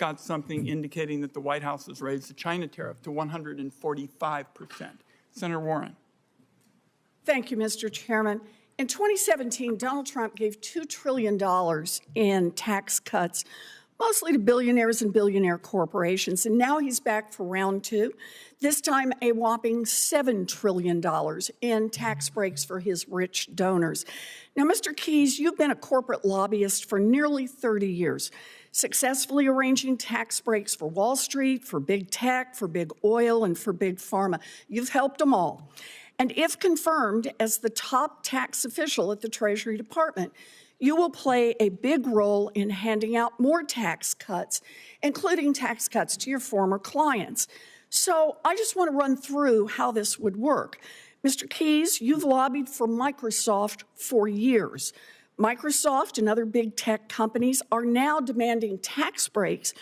got something indicating that the White House has raised the China tariff to 145%. Senator Warren. Thank you, Mr. Chairman. In 2017, Donald Trump gave $2 trillion in tax cuts, mostly to billionaires and billionaire corporations. And now he's back for round two, this time a whopping $7 trillion in tax breaks for his rich donors. Now, Mr. Keyes, you've been a corporate lobbyist for nearly 30 years, successfully arranging tax breaks for Wall Street, for big tech, for big oil, and for big pharma. You've helped them all. And if confirmed as the top tax official at the Treasury Department, you will play a big role in handing out more tax cuts, including tax cuts to your former clients. So I just want to run through how this would work. Mr. Keyes, you've lobbied for Microsoft for years. Microsoft and other big tech companies are now demanding tax breaks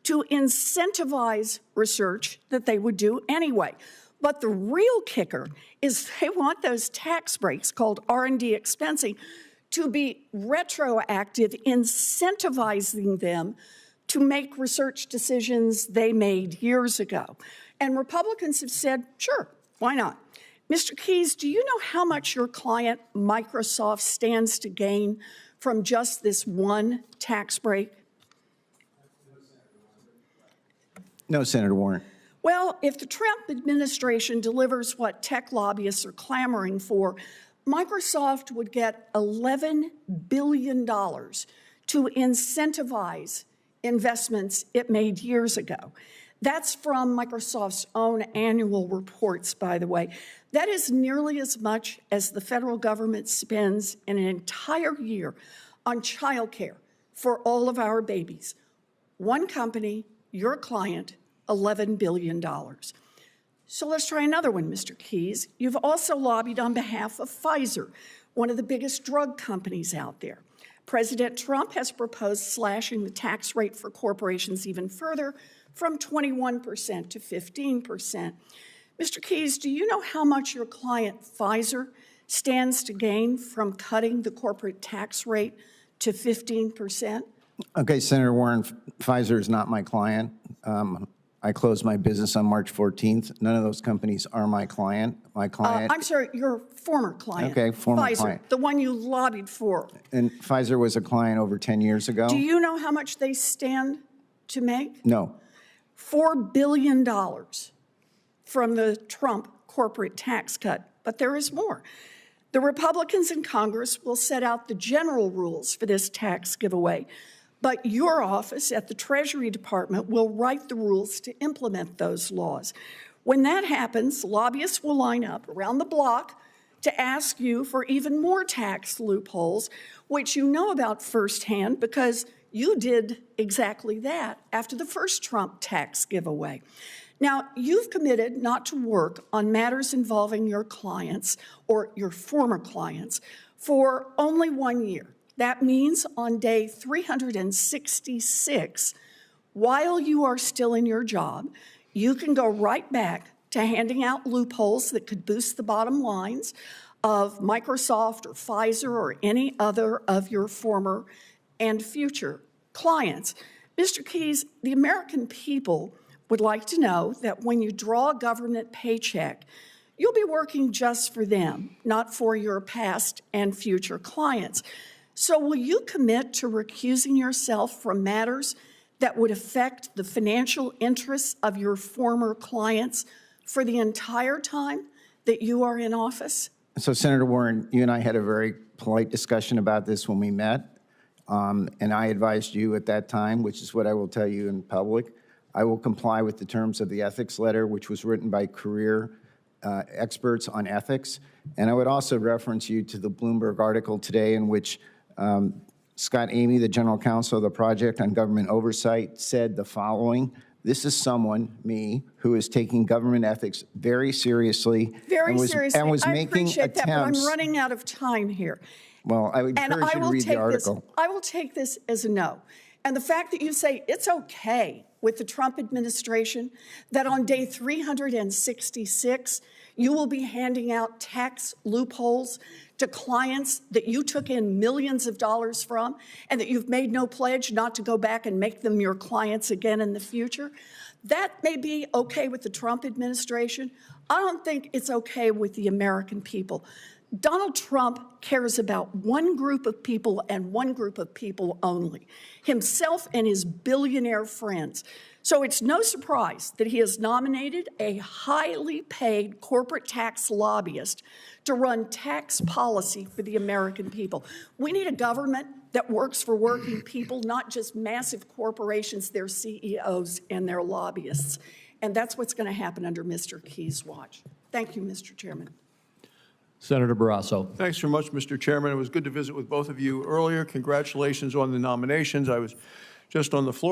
to incentivize research that they would do anyway. But the real kicker is they want those tax breaks, called R&D expensing, to be retroactive, incentivizing them to make research decisions they made years ago. And Republicans have said, sure, why not? Mr. Keyes, do you know how much your client, Microsoft, stands to gain from just this one tax break? No, Senator Warren. Well, if the Trump administration delivers what tech lobbyists are clamoring for, Microsoft would get $11 billion to incentivize investments it made years ago. That's from Microsoft's own annual reports, by the way. That is nearly as much as the federal government spends in an entire year on childcare for all of our babies. One company, your client, $11 billion. So let's try another one, Mr. Keyes. You've also lobbied on behalf of Pfizer, one of the biggest drug companies out there. President Trump has proposed slashing the tax rate for corporations even further from 21% to 15%. Mr. Keyes, do you know how much your client Pfizer stands to gain from cutting the corporate tax rate to 15%? Okay, Senator Warren, Pfizer is not my client. I closed my business on March 14th. None of those companies are my client. My client. I'm sorry, your former client. Okay, former Pfizer, client. the one you lobbied for. And Pfizer was a client over 10 years ago. Do you know how much they stand to make? No. $4 billion from the Trump corporate tax cut. But there is more. The Republicans in Congress will set out the general rules for this tax giveaway. But your office at the Treasury Department will write the rules to implement those laws. When that happens, lobbyists will line up around the block to ask you for even more tax loopholes, which you know about firsthand because you did exactly that after the first Trump tax giveaway. Now, you've committed not to work on matters involving your clients or your former clients for only 1 year. That means on day 366, while you are still in your job, you can go right back to handing out loopholes that could boost the bottom lines of Microsoft or Pfizer or any other of your former and future clients. Mr. Keyes, the American people would like to know that when you draw a government paycheck, you'll be working just for them, not for your past and future clients. So will you commit to recusing yourself from matters that would affect the financial interests of your former clients for the entire time that you are in office? So, Senator Warren, you and I had a very polite discussion about this when we met, and I advised you at that time, which is what I will tell you in public. I will comply with the terms of the ethics letter, which was written by career experts on ethics. And I would also reference you to the Bloomberg article today in which Scott Amy, the general counsel of the Project on Government Oversight, said the following: this is someone, me, who is taking government ethics very seriously. Very seriously. And was I making appreciate attempts. that, but I'm running out of time here. Well, I would encourage you to read the article. I will take this as a no. And the fact that you say it's okay with the Trump administration that on day 366, you will be handing out tax loopholes to clients that you took in millions of dollars from and that you've made no pledge not to go back and make them your clients again in the future, that may be okay with the Trump administration. I don't think it's okay with the American people. Donald Trump cares about one group of people and one group of people only, himself and his billionaire friends. So it's no surprise that he has nominated a highly paid corporate tax lobbyist to run tax policy for the American people. We need a government that works for working people, not just massive corporations, their CEOs and their lobbyists. And that's what's going to happen under Mr. Key's watch. Thank you, Mr. Chairman. Senator Barrasso. Thanks very much, Mr. Chairman. It was good to visit with both of you earlier. Congratulations on the nominations. I was just on the floor